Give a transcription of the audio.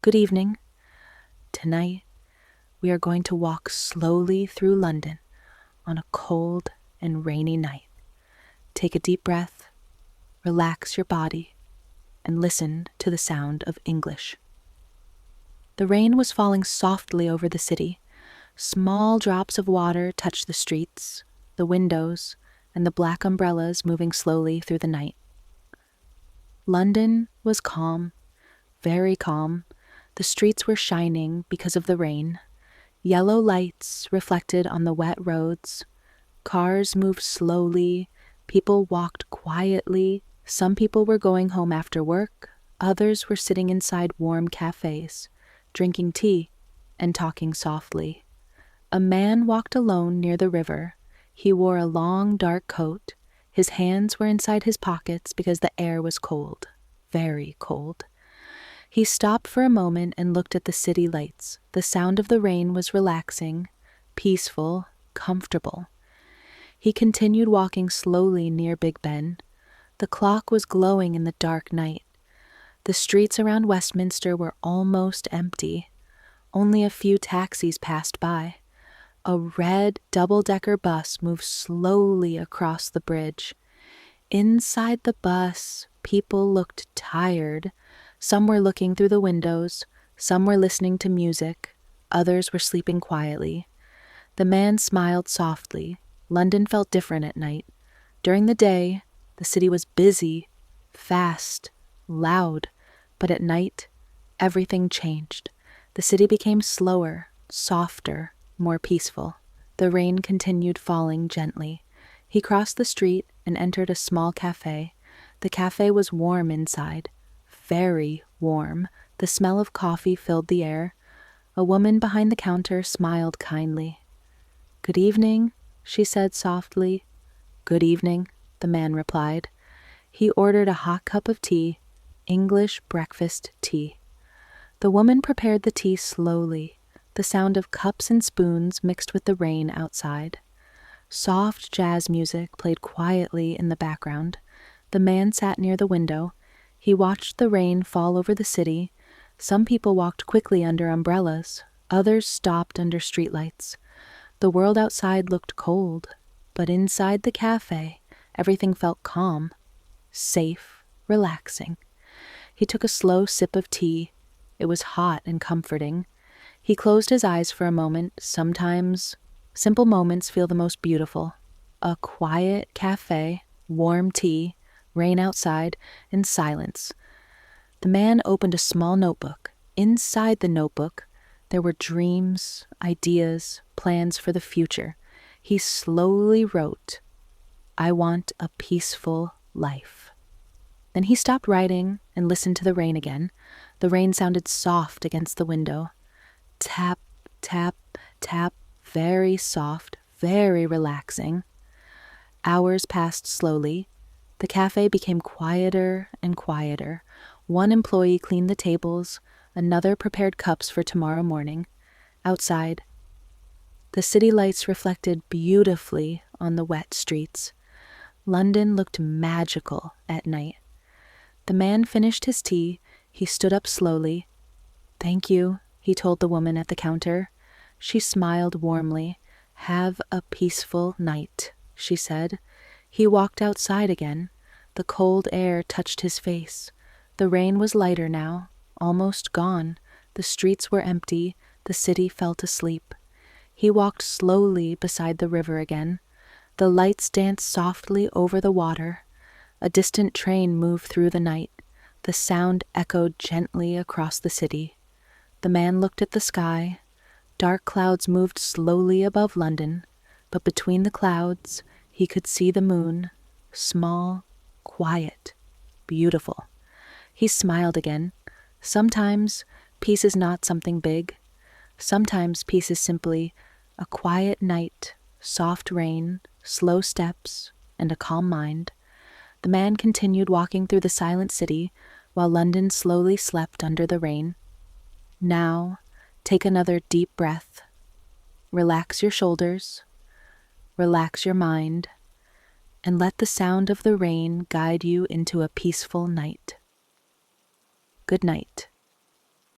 Good evening. Tonight, we are going to walk slowly through London on a cold and rainy night. Take a deep breath, relax your body, and listen to the sound of English. The rain was falling softly over the city. Small drops of water touched the streets, the windows, and the black umbrellas moving slowly through the night. London was calm, very calm. The streets were shining because of the rain. Yellow lights reflected on the wet roads. Cars moved slowly. People walked quietly. Some people were going home after work. Others were sitting inside warm cafés, drinking tea and talking softly. A man walked alone near the river. He wore a long, dark coat. His hands were inside his pockets because the air was cold, very cold. He stopped for a moment and looked at the city lights. The sound of the rain was relaxing, peaceful, comfortable. He continued walking slowly near Big Ben. The clock was glowing in the dark night. The streets around Westminster were almost empty. Only a few taxis passed by. A red double-decker bus moved slowly across the bridge. Inside the bus, people looked tired. Some were looking through the windows, some were listening to music, others were sleeping quietly. The man smiled softly. London felt different at night. During the day, the city was busy, fast, loud, but at night, everything changed. The city became slower, softer, more peaceful. The rain continued falling gently. He crossed the street and entered a small cafe. The cafe was warm inside. Very warm. The smell of coffee filled the air. A woman behind the counter smiled kindly. "Good evening," she said softly. "Good evening," the man replied. He ordered a hot cup of tea, English breakfast tea. The woman prepared the tea slowly. The sound of cups and spoons mixed with the rain outside. Soft jazz music played quietly in the background. The man sat near the window. He watched the rain fall over the city. Some people walked quickly under umbrellas. Others stopped under streetlights. The world outside looked cold, but inside the cafe, everything felt calm, safe, relaxing. He took a slow sip of tea. It was hot and comforting. He closed his eyes for a moment. Sometimes, simple moments feel the most beautiful. A quiet cafe, warm tea, rain outside, and silence. The man opened a small notebook. Inside the notebook, there were dreams, ideas, plans for the future. He slowly wrote, "I want a peaceful life." Then he stopped writing and listened to the rain again. The rain sounded soft against the window. Tap, tap, tap, very soft, very relaxing. Hours passed slowly. The cafe became quieter and quieter. One employee cleaned the tables, another prepared cups for tomorrow morning. Outside, the city lights reflected beautifully on the wet streets. London looked magical at night. The man finished his tea. He stood up slowly. "Thank you," he told the woman at the counter. She smiled warmly. "Have a peaceful night," she said. He walked outside again. The cold air touched his face. The rain was lighter now, almost gone. The streets were empty. The city felt asleep. He walked slowly beside the river again. The lights danced softly over the water. A distant train moved through the night. The sound echoed gently across the city. The man looked at the sky. Dark clouds moved slowly above London, but between the clouds, he could see the moon, small, quiet, beautiful. He smiled again. Sometimes peace is not something big. Sometimes peace is simply a quiet night, soft rain, slow steps, and a calm mind. The man continued walking through the silent city while London slowly slept under the rain. Now, take another deep breath. Relax your shoulders. Relax your mind. And let the sound of the rain guide you into a peaceful night. Good night.